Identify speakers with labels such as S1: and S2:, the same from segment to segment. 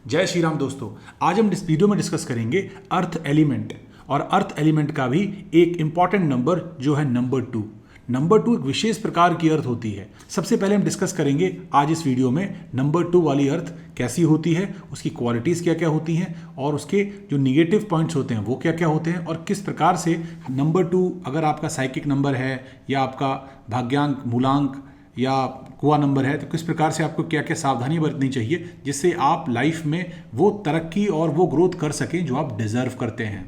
S1: जय श्री राम दोस्तों। आज हम इस वीडियो में डिस्कस करेंगे अर्थ एलिमेंट और अर्थ एलिमेंट का भी एक इंपॉर्टेंट नंबर जो है नंबर 2। नंबर 2 एक विशेष प्रकार की अर्थ होती है। सबसे पहले हम डिस्कस करेंगे आज इस वीडियो में नंबर 2 वाली अर्थ कैसी होती है, उसकी क्वालिटीज़ क्या क्या होती हैं और उसके जो निगेटिव पॉइंट्स होते हैं वो क्या क्या होते हैं और किस प्रकार से नंबर 2 अगर आपका साइकिक नंबर है या आपका भाग्यांक, मूलांक या कुआ नंबर है तो किस प्रकार से आपको क्या क्या सावधानी बरतनी चाहिए जिससे आप लाइफ में वो तरक्की और वो ग्रोथ कर सकें जो आप डिजर्व करते हैं।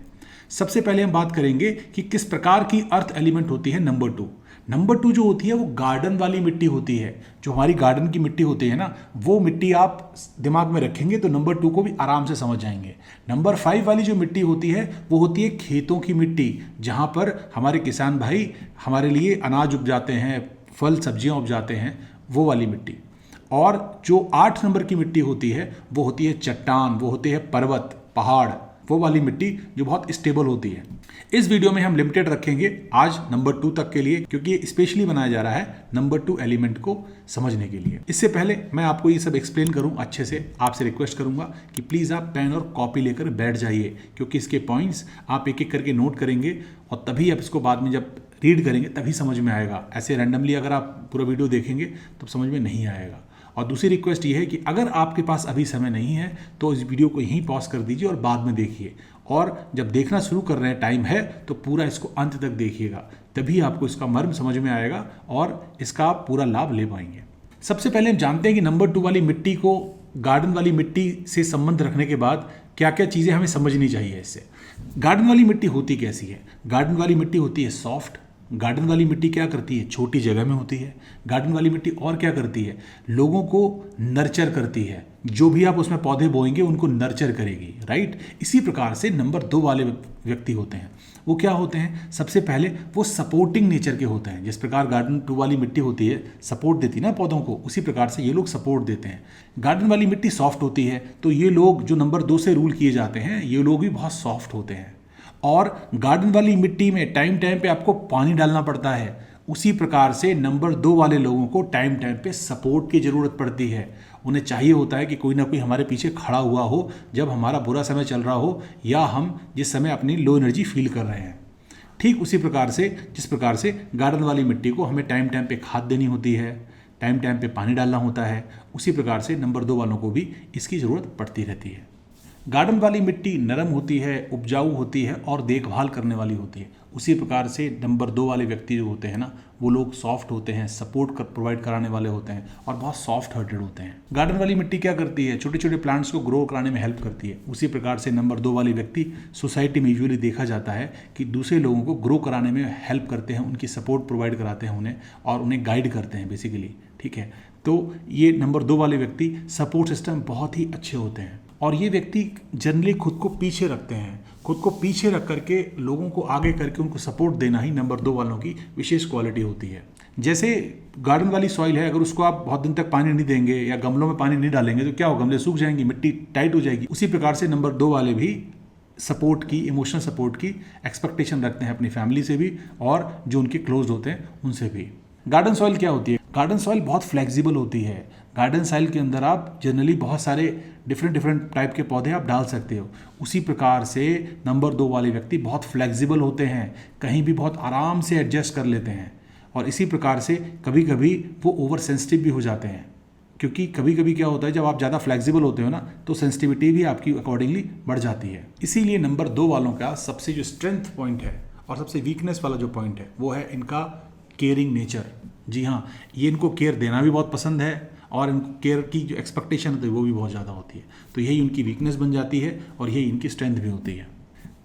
S1: सबसे पहले हम बात करेंगे कि किस प्रकार की अर्थ एलिमेंट होती है नंबर 2। नंबर 2 जो होती है वो गार्डन वाली मिट्टी होती है। जो हमारी गार्डन की मिट्टी होती है ना, वो मिट्टी आप दिमाग में रखेंगे तो नंबर 2 को भी आराम से समझ जाएंगे। नंबर 5 वाली जो मिट्टी होती है वो होती है खेतों की मिट्टी, जहाँ पर हमारे किसान भाई हमारे लिए अनाज उपजाते हैं, फल सब्जियां उपजाते हैं, वो वाली मिट्टी। और जो 8 नंबर की मिट्टी होती है वो होती है चट्टान, वो होती है पर्वत, पहाड़, वो वाली मिट्टी जो बहुत स्टेबल होती है। इस वीडियो में हम लिमिटेड रखेंगे आज नंबर 2 तक के लिए, क्योंकि ये स्पेशली बनाया जा रहा है नंबर 2 एलिमेंट को समझने के लिए। इससे पहले मैं आपको ये सब एक्सप्लेन करूं अच्छे से, आपसे रिक्वेस्ट करूंगा कि प्लीज़ आप पेन और कॉपी लेकर बैठ जाइए, क्योंकि इसके पॉइंट्स आप एक एक करके नोट करेंगे और तभी आप इसको बाद में जब रीड करेंगे तभी समझ में आएगा। ऐसे रैंडमली अगर आप पूरा वीडियो देखेंगे तो समझ में नहीं आएगा। और दूसरी रिक्वेस्ट ये है कि अगर आपके पास अभी समय नहीं है तो इस वीडियो को यहीं पॉज कर दीजिए और बाद में देखिए, और जब देखना शुरू कर रहे हैं टाइम है तो पूरा इसको अंत तक देखिएगा, तभी आपको इसका मर्म समझ में आएगा और इसका आप पूरा लाभ ले पाएंगे। सबसे पहले हम जानते हैं कि नंबर 2 वाली मिट्टी को गार्डन वाली मिट्टी से संबंध रखने के बाद क्या क्या चीज़ें हमें समझनी चाहिए इससे। गार्डन वाली मिट्टी होती कैसी है? गार्डन वाली मिट्टी होती है सॉफ्ट। गार्डन वाली मिट्टी क्या करती है? छोटी जगह में होती है। गार्डन वाली मिट्टी और क्या करती है? लोगों को नर्चर करती है। जो भी आप उसमें पौधे बोएंगे उनको नर्चर करेगी, राइट। इसी प्रकार से नंबर 2 वाले व्यक्ति होते हैं, वो क्या होते हैं? सबसे पहले वो सपोर्टिंग नेचर के होते हैं। जिस प्रकार गार्डन 2 वाली मिट्टी होती है, सपोर्ट देती है ना पौधों को, उसी प्रकार से ये लोग सपोर्ट देते हैं। गार्डन वाली मिट्टी सॉफ्ट होती है, तो ये लोग जो नंबर 2 से रूल किए जाते हैं ये लोग भी बहुत सॉफ्ट होते हैं। और गार्डन वाली मिट्टी में टाइम टाइम पे आपको पानी डालना पड़ता है। उसी प्रकार से नंबर 2 वाले लोगों को टाइम टाइम पे सपोर्ट की ज़रूरत पड़ती है। उन्हें चाहिए होता है कि कोई ना कोई हमारे पीछे खड़ा हुआ हो जब हमारा बुरा समय चल रहा हो या हम जिस समय अपनी लो एनर्जी फील कर रहे हैं। ठीक उसी प्रकार से जिस प्रकार से गार्डन वाली मिट्टी को हमें टाइम टाइम पे खाद देनी होती है, टाइम टाइम पे पानी डालना होता है, उसी प्रकार से नंबर 2 वालों को भी इसकी ज़रूरत पड़ती रहती है। गार्डन वाली मिट्टी नरम होती है, उपजाऊ होती है और देखभाल करने वाली होती है। उसी प्रकार से नंबर 2 वाले व्यक्ति जो होते हैं ना, वो लोग सॉफ्ट होते हैं, सपोर्ट प्रोवाइड कराने वाले होते हैं और बहुत सॉफ्ट हार्टेड होते हैं। गार्डन वाली मिट्टी क्या करती है? छोटे छोटे प्लांट्स को ग्रो कराने में हेल्प करती है। उसी प्रकार से नंबर 2 वाले व्यक्ति सोसाइटी में यूजुअली देखा जाता है कि दूसरे लोगों को ग्रो कराने में हेल्प करते हैं, उनकी सपोर्ट प्रोवाइड कराते हैं उन्हें और उन्हें गाइड करते हैं बेसिकली, ठीक है। तो ये नंबर 2 वाले व्यक्ति सपोर्ट सिस्टम बहुत ही अच्छे होते हैं और ये व्यक्ति जनरली खुद को पीछे रखते हैं। खुद को पीछे रख करके लोगों को आगे करके उनको सपोर्ट देना ही नंबर 2 वालों की विशेष क्वालिटी होती है। जैसे गार्डन वाली सॉइल है, अगर उसको आप बहुत दिन तक पानी नहीं देंगे या गमलों में पानी नहीं डालेंगे तो क्या होगा? गमले सूख जाएंगी, मिट्टी टाइट हो जाएगी। उसी प्रकार से नंबर 2 वाले भी सपोर्ट की, इमोशनल सपोर्ट की एक्सपेक्टेशन रखते हैं अपनी फैमिली से भी और जो उनके क्लोज होते हैं उनसे भी। गार्डन सॉइल क्या होती है? गार्डन सॉइल बहुत फ्लेक्सिबल होती है। गार्डन सॉइल के अंदर आप जनरली बहुत सारे डिफरेंट टाइप के पौधे आप डाल सकते हो। उसी प्रकार से नंबर 2 वाले व्यक्ति बहुत फ्लेक्सिबल होते हैं, कहीं भी बहुत आराम से एडजस्ट कर लेते हैं और इसी प्रकार से कभी कभी वो ओवर सेंसिटिव भी हो जाते हैं, क्योंकि कभी कभी क्या होता है जब आप ज़्यादा फ्लेक्सिबल होते हो ना तो सेंसिटिविटी भी आपकी अकॉर्डिंगली बढ़ जाती है। इसीलिए नंबर 2 वालों का सबसे जो स्ट्रेंथ पॉइंट है और सबसे वीकनेस वाला जो पॉइंट है वो है इनका केयरिंग नेचर। जी हाँ, ये इनको केयर देना भी बहुत पसंद है और इनको केयर की जो एक्सपेक्टेशन होती है वो भी बहुत ज़्यादा होती है। तो यही उनकी वीकनेस बन जाती है और यही इनकी स्ट्रेंथ भी होती है।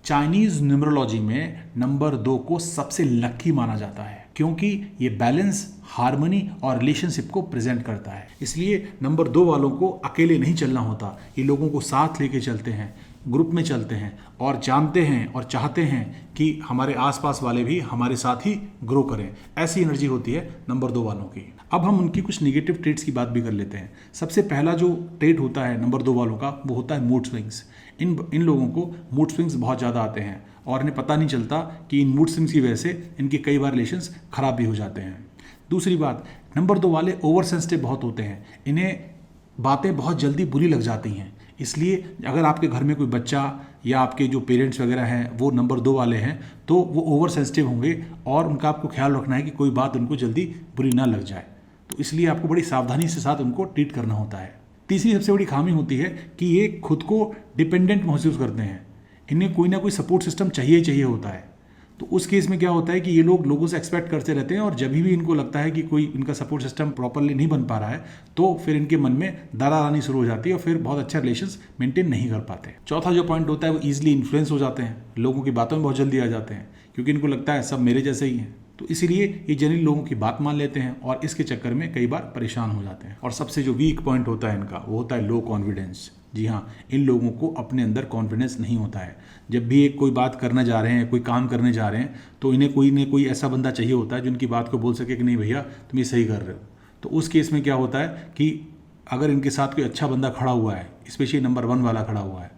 S1: चाइनीज़ न्यूमरोलॉजी में नंबर 2 को सबसे लकी माना जाता है, क्योंकि ये बैलेंस, हार्मनी और रिलेशनशिप को प्रेजेंट करता है। इसलिए नंबर 2 वालों को अकेले नहीं चलना होता, ये लोगों को साथ लेके चलते हैं, ग्रुप में चलते हैं और जानते हैं और चाहते हैं कि हमारे आसपास वाले भी हमारे साथ ही ग्रो करें। ऐसी एनर्जी होती है नंबर 2 वालों की। अब हम उनकी कुछ नेगेटिव ट्रेट्स की बात भी कर लेते हैं। सबसे पहला जो ट्रेट होता है नंबर 2 वालों का वो होता है मूड स्विंग्स। इन लोगों को मूड स्विंग्स बहुत ज़्यादा आते हैं और इन्हें पता नहीं चलता कि इन मूड स्विंग्स की वजह से इनके कई बार रिलेशंस खराब भी हो जाते हैं। दूसरी बात, नंबर 2 वाले ओवर सेंसिटिव बहुत होते हैं। इन्हें बातें बहुत जल्दी बुरी लग जाती हैं, इसलिए अगर आपके घर में कोई बच्चा या आपके जो पेरेंट्स वगैरह हैं वो नंबर 2 वाले हैं तो वो ओवर सेंसिटिव होंगे और उनका आपको ख्याल रखना है कि कोई बात उनको जल्दी बुरी ना लग जाए। तो इसलिए आपको बड़ी सावधानी से साथ उनको ट्रीट करना होता है। तीसरी सबसे बड़ी खामी होती है कि ये खुद को डिपेंडेंट महसूस करते हैं, इन्हें कोई ना कोई सपोर्ट सिस्टम चाहिए ही चाहिए होता है। तो उस केस में क्या होता है कि ये लोग लोगों से एक्सपेक्ट करते रहते हैं और जब भी इनको लगता है कि कोई इनका सपोर्ट सिस्टम प्रॉपरली नहीं बन पा रहा है तो फिर इनके मन में दरार आनी शुरू हो जाती है और फिर बहुत अच्छा रिलेशंस मेंटेन नहीं कर पाते। चौथा जो पॉइंट होता है वो ईजिली इन्फ्लुएंस हो जाते हैं, लोगों की बातों में बहुत जल्दी आ जाते हैं क्योंकि इनको लगता है सब मेरे जैसे ही हैं। तो इसीलिए ये जनरली लोगों की बात मान लेते हैं और इसके चक्कर में कई बार परेशान हो जाते हैं। और सबसे जो वीक पॉइंट होता है इनका वो होता है लो कॉन्फिडेंस। जी हाँ, इन लोगों को अपने अंदर कॉन्फिडेंस नहीं होता है। जब भी एक कोई बात करने जा रहे हैं, कोई काम करने जा रहे हैं तो इन्हें कोई न कोई ऐसा बंदा चाहिए होता है जो इनकी बात को बोल सके कि नहीं भैया तुम ये सही कर रहे हो। तो उस केस में क्या होता है कि अगर इनके साथ कोई अच्छा बंदा खड़ा हुआ है, स्पेशली नंबर 1 वाला खड़ा हुआ है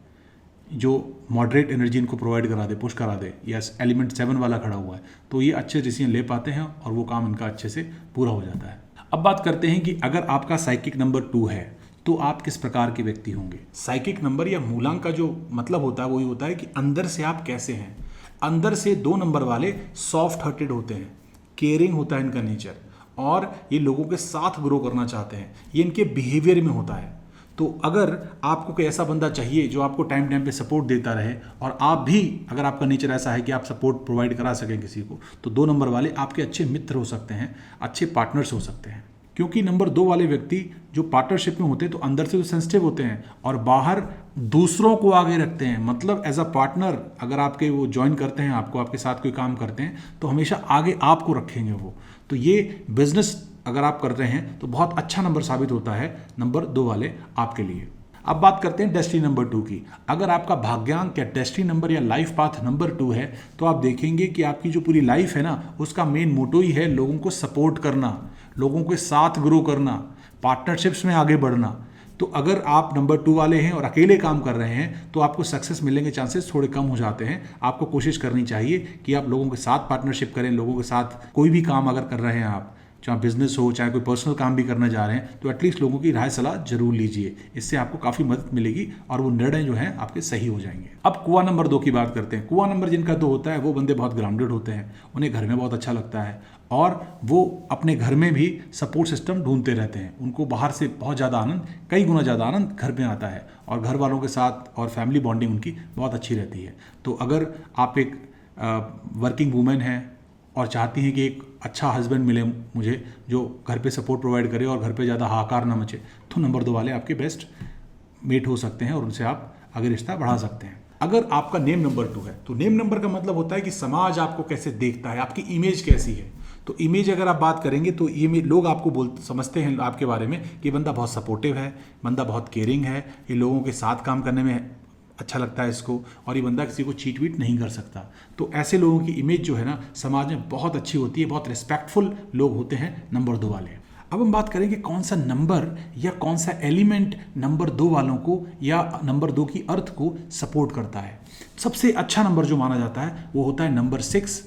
S1: जो मॉडरेट एनर्जी इनको प्रोवाइड करा दे, पुश करा दे, या एलिमेंट 7 वाला खड़ा हुआ है तो ये अच्छे डिसीजन ले पाते हैं और वो काम इनका अच्छे से पूरा हो जाता है। अब बात करते हैं कि अगर आपका साइकिक नंबर 2 है तो आप किस प्रकार के व्यक्ति होंगे। साइकिक नंबर या मूलांक का जो मतलब होता है वही होता है कि अंदर से आप कैसे हैं। अंदर से 2 नंबर वाले सॉफ्ट हार्टेड होते हैं, केयरिंग होता है इनका नेचर और ये लोगों के साथ ग्रो करना चाहते हैं, ये इनके बिहेवियर में होता है। तो अगर आपको कोई ऐसा बंदा चाहिए जो आपको टाइम टाइम पे सपोर्ट देता रहे और आप भी अगर आपका नेचर ऐसा है कि आप सपोर्ट प्रोवाइड करा सकें किसी को, तो 2 नंबर वाले आपके अच्छे मित्र हो सकते हैं, अच्छे पार्टनर्स हो सकते हैं। क्योंकि नंबर 2 वाले व्यक्ति जो पार्टनरशिप में होते हैं तो अंदर से तो सेंसिटिव होते हैं और बाहर दूसरों को आगे रखते हैं। मतलब एज अ पार्टनर अगर आपके वो ज्वाइन करते हैं, आपको आपके साथ कोई काम करते हैं तो हमेशा आगे आपको रखेंगे वो। तो ये बिजनेस अगर आप कर रहे हैं तो बहुत अच्छा नंबर साबित होता है नंबर 2 वाले आपके लिए। अब बात करते हैं डेस्टिनी नंबर 2 की। अगर आपका भाग्यांक या डेस्टिनी नंबर या लाइफ पाथ नंबर 2 है तो आप देखेंगे कि आपकी जो पूरी लाइफ है ना उसका मेन मोटो ही है लोगों को सपोर्ट करना, लोगों के साथ ग्रो करना, पार्टनरशिप्स में आगे बढ़ना। तो अगर आप नंबर 2 वाले हैं और अकेले काम कर रहे हैं तो आपको सक्सेस मिलने के चांसेस थोड़े कम हो जाते हैं। आपको कोशिश करनी चाहिए कि आप लोगों के साथ पार्टनरशिप करें, लोगों के साथ कोई भी काम अगर कर रहे हैं आप, चाहे बिजनेस हो चाहे कोई पर्सनल काम भी करने जा रहे हैं, तो एटलीस्ट लोगों की राय सलाह जरूर लीजिए। इससे आपको काफ़ी मदद मिलेगी और वो निर्णय जो है आपके सही हो जाएंगे। अब कुआं नंबर 2 की बात करते हैं। कुआं नंबर जिनका 2 होता है वो बंदे बहुत ग्राउंडेड होते हैं, उन्हें घर में बहुत अच्छा लगता है और वो अपने घर में भी सपोर्ट सिस्टम ढूंढते रहते हैं। उनको बाहर से बहुत ज़्यादा आनंद, कई गुना ज़्यादा आनंद घर में आता है और घर वालों के साथ और फैमिली बॉन्डिंग उनकी बहुत अच्छी रहती है। तो अगर आप एक वर्किंग वूमेन हैं और चाहती हैं कि एक अच्छा हस्बैंड मिले मुझे जो घर पे सपोर्ट प्रोवाइड करे और घर पे ज़्यादा हाहाकार ना मचे, तो नंबर 2 वाले आपके बेस्ट मेट हो सकते हैं और उनसे आप आगे रिश्ता बढ़ा सकते हैं। अगर आपका नेम नंबर 2 है तो नेम नंबर का मतलब होता है कि समाज आपको कैसे देखता है, आपकी इमेज कैसी है। तो इमेज अगर आप बात करेंगे तो ये लोग आपको समझते हैं आपके बारे में कि बंदा बहुत सपोर्टिव है, बंदा बहुत केयरिंग है, ये लोगों के साथ काम करने में अच्छा लगता है इसको और ये बंदा किसी को चीट वीट नहीं कर सकता। तो ऐसे लोगों की इमेज जो है ना समाज में बहुत अच्छी होती है, बहुत रिस्पेक्टफुल लोग होते हैं नंबर 2 वाले। अब हम बात करेंगे कौन सा नंबर या कौन सा एलिमेंट नंबर 2 वालों को या नंबर 2 की अर्थ को सपोर्ट करता है। सबसे अच्छा नंबर जो माना जाता है वो होता है नंबर 6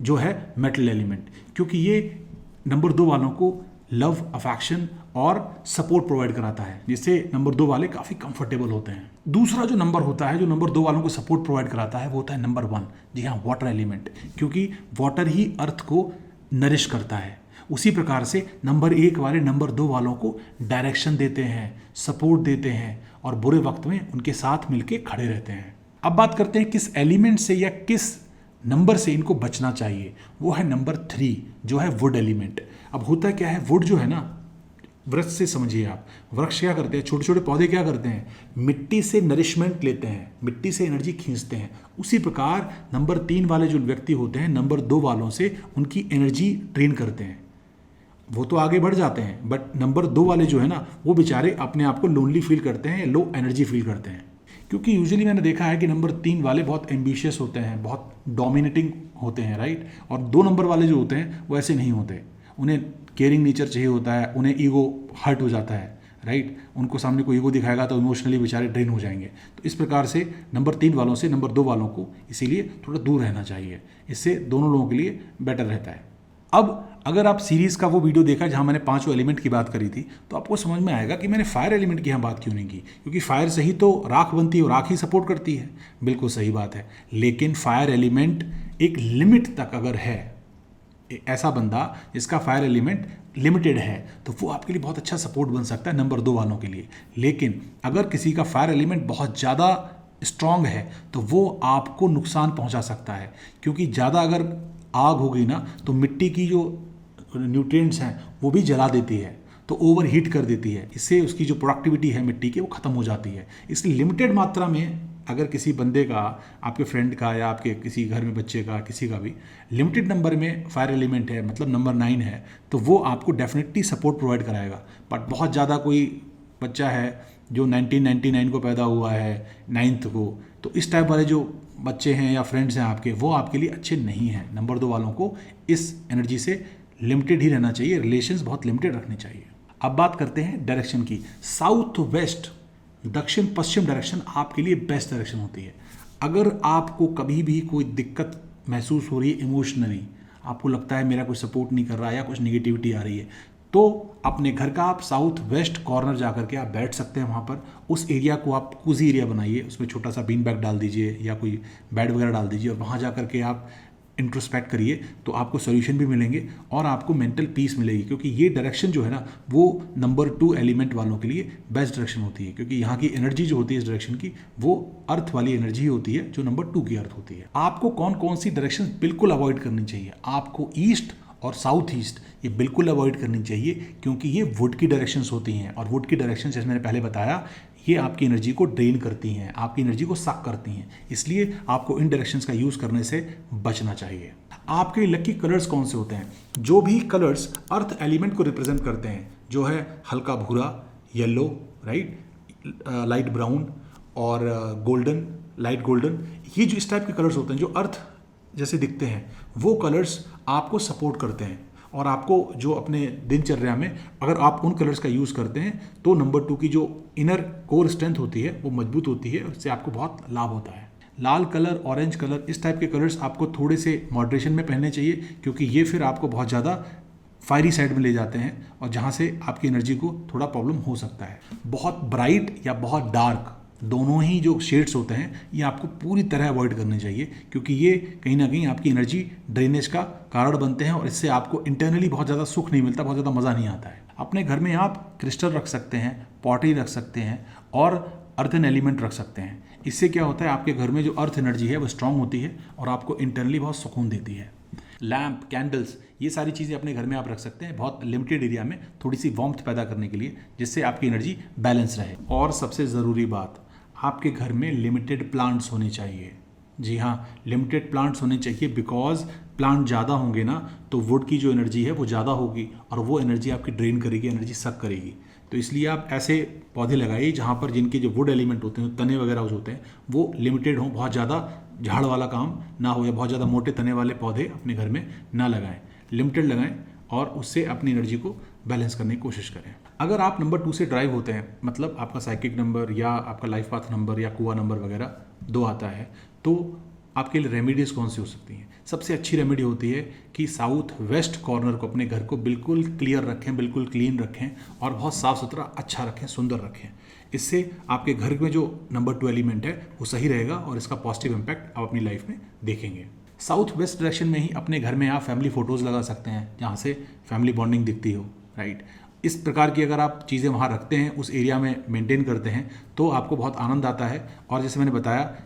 S1: जो है मेटल एलिमेंट, क्योंकि ये नंबर 2 वालों को लव, अफेक्शन और सपोर्ट प्रोवाइड कराता है, जिससे नंबर 2 वाले काफ़ी कंफर्टेबल होते हैं। दूसरा जो नंबर होता है जो नंबर 2 वालों को सपोर्ट प्रोवाइड कराता है वो होता है नंबर 1, जी हाँ, वाटर एलिमेंट, क्योंकि वाटर ही अर्थ को नरिश करता है। उसी प्रकार से नंबर 1 वाले नंबर 2 वालों को डायरेक्शन देते हैं, सपोर्ट देते हैं और बुरे वक्त में उनके साथ मिलके खड़े रहते हैं। अब बात करते हैं किस एलिमेंट से या किस नंबर से इनको बचना चाहिए। वो है नंबर 3 जो है वुड एलिमेंट। अब होता क्या है, वुड जो है ना, वृक्ष से समझिए आप, वृक्ष क्या करते हैं, छोटे छोटे पौधे क्या करते हैं, मिट्टी से नरिशमेंट लेते हैं, मिट्टी से एनर्जी खींचते हैं। उसी प्रकार नंबर 3 वाले जो व्यक्ति होते हैं नंबर 2 वालों से उनकी एनर्जी ट्रेन करते हैं। वो तो आगे बढ़ जाते हैं बट नंबर 2 वाले जो है ना वो बेचारे अपने आप को लोनली फील करते हैं, लो एनर्जी फील करते हैं। क्योंकि यूजुअली मैंने देखा है कि नंबर 3 वाले बहुत एम्बिशियस होते हैं, बहुत डोमिनेटिंग होते हैं, राइट। और 2 नंबर वाले जो होते हैं वो ऐसे नहीं होते, उन्हें केयरिंग नेचर चाहिए होता है, उन्हें ईगो हर्ट हो जाता है, राइट। उनको सामने कोई ईगो दिखाएगा तो इमोशनली बेचारे ड्रेन हो जाएंगे। तो इस प्रकार से नंबर 3 वालों से नंबर 2 वालों को इसीलिए थोड़ा दूर रहना चाहिए, इससे दोनों लोगों के लिए बेटर रहता है। अब अगर आप सीरीज़ का वो वीडियो देखा जहाँ मैंने 5 एलिमेंट की बात करी थी, तो आपको समझ में आएगा कि मैंने फायर एलिमेंट की यहाँ बात क्यों नहीं की, क्योंकि फायर से ही तो राख बनती है और राख ही सपोर्ट करती है। बिल्कुल सही बात है, लेकिन फायर एलिमेंट एक लिमिट तक अगर है, ऐसा बंदा जिसका फायर एलिमेंट लिमिटेड है, तो वो आपके लिए बहुत अच्छा सपोर्ट बन सकता है नंबर 2 वालों के लिए। लेकिन अगर किसी का फायर एलिमेंट बहुत ज़्यादा स्ट्रांग है तो वो आपको नुकसान पहुंचा सकता है, क्योंकि ज़्यादा अगर आग हो गई ना तो मिट्टी की जो न्यूट्रिएंट्स हैं वो भी जला देती है, तो ओवर हीट कर देती है। इससे उसकी जो प्रोडक्टिविटी है मिट्टी की वो ख़त्म हो जाती है। इसलिए लिमिटेड मात्रा में अगर किसी बंदे का, आपके फ्रेंड का या आपके किसी घर में बच्चे का, किसी का भी लिमिटेड नंबर में फायर एलिमेंट है, मतलब नंबर 9 है, तो वो आपको डेफिनेटली सपोर्ट प्रोवाइड कराएगा। बट बहुत ज़्यादा कोई बच्चा है जो 1999 को पैदा हुआ है, 9th को, तो इस टाइप वाले जो बच्चे हैं या फ्रेंड्स हैं आपके, वो आपके लिए अच्छे नहीं हैं। नंबर 2 वालों को इस एनर्जी से लिमिटेड ही रहना चाहिए, रिलेशंस बहुत लिमिटेड रखने चाहिए। अब बात करते हैं डायरेक्शन की। साउथ वेस्ट, दक्षिण पश्चिम डायरेक्शन आपके लिए बेस्ट डायरेक्शन होती है। अगर आपको कभी भी कोई दिक्कत महसूस हो रही है इमोशनली, आपको लगता है मेरा कोई सपोर्ट नहीं कर रहा है या कुछ नेगेटिविटी आ रही है, तो अपने घर का आप साउथ वेस्ट कॉर्नर जा करके आप बैठ सकते हैं। वहाँ पर उस एरिया को आप कोजी एरिया बनाइए, उसमें छोटा सा बीन बैग डाल दीजिए या कोई बेड वगैरह डाल दीजिए और वहाँ जा करके आप इंट्रोस्पेक्ट करिए, तो आपको सोल्यूशन भी मिलेंगे और आपको मेंटल पीस मिलेगी। क्योंकि ये डायरेक्शन जो है ना, वो नंबर 2 एलिमेंट वालों के लिए बेस्ट डायरेक्शन होती है, क्योंकि यहाँ की एनर्जी जो होती है इस डायरेक्शन की, वो अर्थ वाली एनर्जी होती है जो नंबर 2 की अर्थ होती है। आपको कौन कौन सी डायरेक्शन बिल्कुल अवॉइड करनी चाहिए? आपको ईस्ट और साउथ ईस्ट ये बिल्कुल अवॉइड करनी चाहिए, क्योंकि ये वुड की डायरेक्शंस होती हैं, और वुड की डायरेक्शंस जैसे मैंने पहले बताया, ये आपकी एनर्जी को ड्रेन करती हैं, आपकी एनर्जी को सक करती हैं। इसलिए आपको इन डायरेक्शंस का यूज़ करने से बचना चाहिए। आपके लकी कलर्स कौन से होते हैं? जो भी कलर्स अर्थ एलिमेंट को रिप्रेजेंट करते हैं, जो है हल्का भूरा, येलो, राइट, लाइट ब्राउन और गोल्डन, लाइट गोल्डन, ये जो इस टाइप के कलर्स होते हैं जो अर्थ जैसे दिखते हैं, वो कलर्स आपको सपोर्ट करते हैं। और आपको जो अपने दिनचर्या में अगर आप उन कलर्स का यूज़ करते हैं, तो नंबर 2 की जो इनर कोर स्ट्रेंथ होती है वो मजबूत होती है, उससे आपको बहुत लाभ होता है। लाल कलर, ऑरेंज कलर, इस टाइप के कलर्स आपको थोड़े से मॉडरेशन में पहनने चाहिए, क्योंकि ये फिर आपको बहुत ज़्यादा फायरी साइड में ले जाते हैं और जहाँ से आपकी एनर्जी को थोड़ा प्रॉब्लम हो सकता है। बहुत ब्राइट या बहुत डार्क, दोनों ही जो शेड्स होते हैं ये आपको पूरी तरह अवॉइड करने चाहिए, क्योंकि ये कहीं ना कहीं आपकी एनर्जी ड्रेनेज का कारण बनते हैं और इससे आपको इंटरनली बहुत ज़्यादा सुख नहीं मिलता, बहुत ज़्यादा मज़ा नहीं आता है। अपने घर में आप क्रिस्टल रख सकते हैं, पॉटरी रख सकते हैं और अर्थन एलिमेंट रख सकते हैं। इससे क्या होता है, आपके घर में जो अर्थ एनर्जी है वो स्ट्रांग होती है और आपको इंटरनली बहुत सुकून देती है। लैम्प, कैंडल्स, ये सारी चीज़ें अपने घर में आप रख सकते हैं, बहुत लिमिटेड एरिया में थोड़ी सी वार्मथ पैदा करने के लिए, जिससे आपकी एनर्जी बैलेंस रहे। और सबसे ज़रूरी बात, आपके घर में लिमिटेड प्लांट्स होने चाहिए। जी हाँ, लिमिटेड प्लांट्स होने चाहिए, बिकॉज प्लांट ज़्यादा होंगे ना तो वुड की जो एनर्जी है वो ज़्यादा होगी और वो एनर्जी आपकी ड्रेन करेगी, एनर्जी सक करेगी। तो इसलिए आप ऐसे पौधे लगाइए जहाँ पर जिनके जो वुड एलिमेंट होते हैं, तने वगैरह जो होते हैं, वो लिमिटेड हों, बहुत ज़्यादा झाड़ वाला काम ना हो या बहुत ज़्यादा मोटे तने वाले पौधे अपने घर में ना लगाएं, लिमिटेड लगाएं और उससे अपनी एनर्जी को बैलेंस करने की कोशिश करें। अगर आप नंबर 2 से ड्राइव होते हैं, मतलब आपका साइकिक नंबर या आपका लाइफ पाथ नंबर या कुआ नंबर वगैरह 2 आता है, तो आपके लिए रेमेडीज़ कौन सी हो सकती हैं? सबसे अच्छी रेमेडी होती है कि साउथ वेस्ट कॉर्नर को, अपने घर को बिल्कुल क्लियर रखें, बिल्कुल क्लीन रखें और बहुत साफ़ सुथरा अच्छा रखें, सुंदर रखें। इससे आपके घर में जो नंबर 2 एलिमेंट है वो सही रहेगा और इसका पॉजिटिव इम्पैक्ट आप अपनी लाइफ में देखेंगे। साउथ वेस्ट डायरेक्शन में ही अपने घर में आप फैमिली फ़ोटोज़ लगा सकते हैं, जहाँ से फैमिली बॉन्डिंग दिखती हो, राइट। इस प्रकार की अगर आप चीज़ें वहाँ रखते हैं, उस एरिया में मेंटेन करते हैं, तो आपको बहुत आनंद आता है। और जैसे मैंने बताया,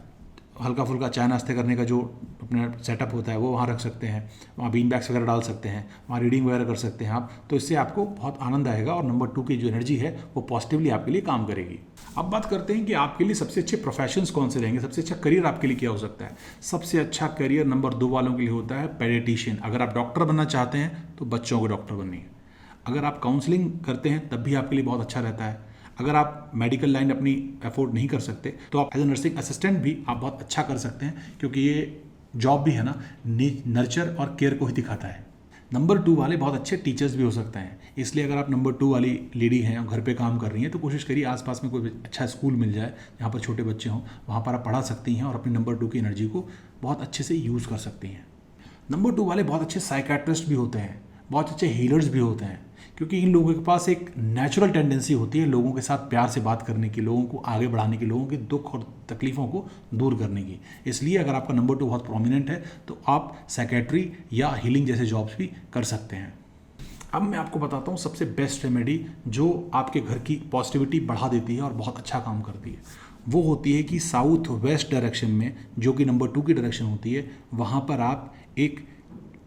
S1: हल्का फुल्का चाय नाश्ते करने का जो अपना सेटअप होता है वो वहाँ रख सकते हैं, वहाँ बीन बैग्स वगैरह डाल सकते हैं, वहाँ रीडिंग वगैरह कर सकते हैं आप, तो इससे आपको बहुत आनंद आएगा और नंबर 2 की जो एनर्जी है वो पॉजिटिवली आपके लिए काम करेगी। अब बात करते हैं कि आपके लिए सबसे अच्छे प्रोफेशंस कौन से रहेंगे, सबसे अच्छा करियर आपके लिए क्या हो सकता है। सबसे अच्छा करियर नंबर 2 वालों के लिए होता है पेडियाट्रिशियन। अगर आप डॉक्टर बनना चाहते हैं तो बच्चों को डॉक्टर बनिए। अगर आप काउंसलिंग करते हैं तब भी आपके लिए बहुत अच्छा रहता है। अगर आप मेडिकल लाइन अपनी अफोर्ड नहीं कर सकते तो आप एज ए नर्सिंग असिस्टेंट भी आप बहुत अच्छा कर सकते हैं, क्योंकि ये जॉब भी है ना, नर्चर और केयर को ही दिखाता है। नंबर 2 वाले बहुत अच्छे टीचर्स भी हो सकते हैं, इसलिए अगर आप नंबर 2 वाली लेडी हैं और घर पे काम कर रही हैं तो कोशिश करिए आसपास में कोई अच्छा स्कूल मिल जाए जहाँ पर छोटे बच्चे हों, वहाँ पर आप पढ़ा सकती हैं और अपनी नंबर 2 की एनर्जी को बहुत अच्छे से यूज़ कर सकती हैं। नंबर 2 वाले बहुत अच्छे साइकेट्रिस्ट भी होते हैं, बहुत अच्छे हीलर्स भी होते हैं, क्योंकि इन लोगों के पास एक नेचुरल टेंडेंसी होती है लोगों के साथ प्यार से बात करने की, लोगों को आगे बढ़ाने की, लोगों के दुख और तकलीफ़ों को दूर करने की। इसलिए अगर आपका नंबर 2 बहुत प्रोमिनेंट है तो आप साइकेट्री या हीलिंग जैसे जॉब्स भी कर सकते हैं। अब मैं आपको बताता हूँ सबसे बेस्ट रेमेडी जो आपके घर की पॉजिटिविटी बढ़ा देती है और बहुत अच्छा काम करती है। वो होती है कि साउथ वेस्ट डायरेक्शन में, जो कि नंबर 2 की डायरेक्शन होती है, वहाँ पर आप एक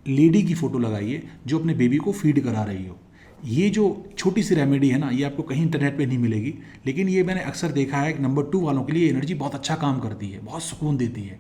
S1: लेडी की फ़ोटो लगाइए जो अपने बेबी को फीड करा रही हो। ये जो छोटी सी रेमेडी है ना, ये आपको कहीं इंटरनेट पे नहीं मिलेगी, लेकिन ये मैंने अक्सर देखा है कि नंबर 2 वालों के लिए एनर्जी बहुत अच्छा काम करती है, बहुत सुकून देती है।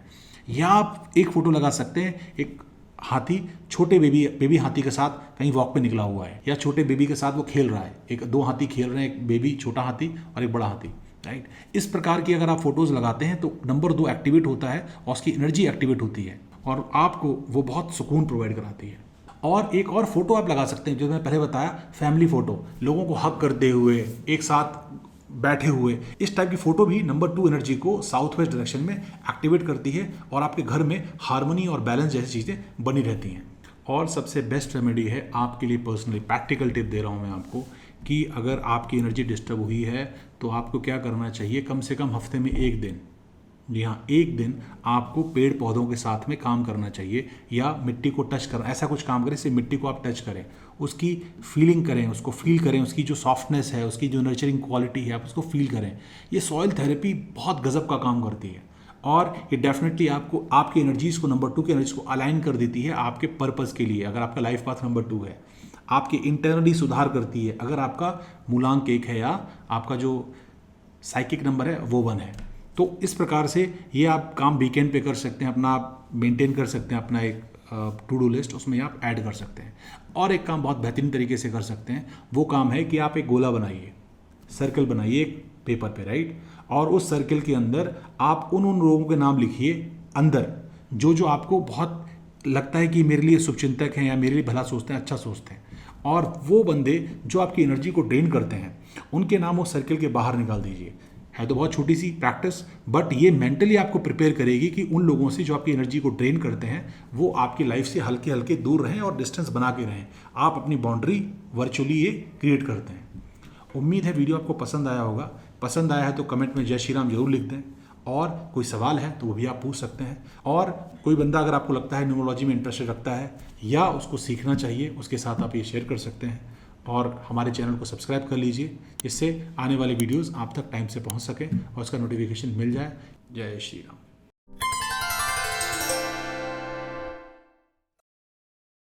S1: या आप एक फ़ोटो लगा सकते हैं, एक हाथी छोटे बेबी हाथी के साथ कहीं वॉक पे निकला हुआ है, या छोटे बेबी के साथ वो खेल रहा है, एक 2 हाथी खेल रहे हैं, एक बेबी छोटा हाथी और एक बड़ा हाथी, राइट। इस प्रकार की अगर आप फोटोज़ लगाते हैं तो नंबर 2 एक्टिवेट होता है और उसकी एनर्जी एक्टिवेट होती है और आपको वो बहुत सुकून प्रोवाइड कराती है। और एक और फोटो आप लगा सकते हैं जो मैंने पहले बताया, फैमिली फ़ोटो, लोगों को हग करते हुए, एक साथ बैठे हुए, इस टाइप की फ़ोटो भी नंबर 2 एनर्जी को साउथ वेस्ट डायरेक्शन में एक्टिवेट करती है और आपके घर में हार्मनी और बैलेंस जैसी चीज़ें बनी रहती हैं। और सबसे बेस्ट रेमेडी है आपके लिए, पर्सनली प्रैक्टिकल टिप दे रहा हूँ मैं आपको, कि अगर आपकी एनर्जी डिस्टर्ब हुई है तो आपको क्या करना चाहिए, कम से कम हफ्ते में 1 दिन, जी हाँ 1 दिन आपको पेड़ पौधों के साथ में काम करना चाहिए या मिट्टी को टच करना, ऐसा कुछ काम करें जिससे मिट्टी को आप टच करें, उसकी फीलिंग करें, उसको फील करें, उसकी जो सॉफ्टनेस है, उसकी जो नर्चरिंग क्वालिटी है, आप उसको फील करें। ये सॉइल थेरेपी बहुत गजब का काम करती है और ये डेफिनेटली आपको आपकी एनर्जीज़ को, नंबर 2 की एनर्जीज को अलाइन कर देती है आपके पर्पज़ के लिए। अगर आपका लाइफ पाथ नंबर 2 है, आपके इंटरनली सुधार करती है। अगर आपका मूलांक 1 है या आपका जो साइकिक नंबर है वो 1 है, तो इस प्रकार से ये आप काम वीकेंड पे कर सकते हैं, अपना आप मेंटेन कर सकते हैं, अपना एक टू डू लिस्ट उसमें आप ऐड कर सकते हैं। और एक काम बहुत बेहतरीन तरीके से कर सकते हैं, वो काम है कि आप एक गोला बनाइए, सर्कल बनाइए एक पेपर पे, राइट, और उस सर्कल के अंदर आप उन लोगों के नाम लिखिए अंदर जो आपको बहुत लगता है कि मेरे लिए शुभचिंतक हैं या मेरे लिए भला सोचते हैं, अच्छा सोचते हैं, और वो बंदे जो आपकी एनर्जी को ड्रेन करते हैं उनके नाम उस सर्कल के बाहर निकाल दीजिए। है तो बहुत छोटी सी प्रैक्टिस, बट ये मेंटली आपको प्रिपेयर करेगी कि उन लोगों से जो आपकी एनर्जी को ड्रेन करते हैं वो आपकी लाइफ से हल्के हल्के दूर रहें और डिस्टेंस बना के रहें। आप अपनी बाउंड्री वर्चुअली ये क्रिएट करते हैं। उम्मीद है वीडियो आपको पसंद आया होगा। पसंद आया है तो कमेंट में जय श्री राम जरूर लिख दें, और कोई सवाल है तो वो भी आप पूछ सकते हैं। और कोई बंदा अगर आपको लगता है न्यूमरोलॉजी में इंटरेस्टेड रखता है या उसको सीखना चाहिए, उसके साथ आप ये शेयर कर सकते हैं। और हमारे चैनल को सब्सक्राइब कर लीजिए, जिससे आने वाले वीडियोस आप तक टाइम से पहुंच सके और उसका नोटिफिकेशन मिल जाए। जय श्री राम।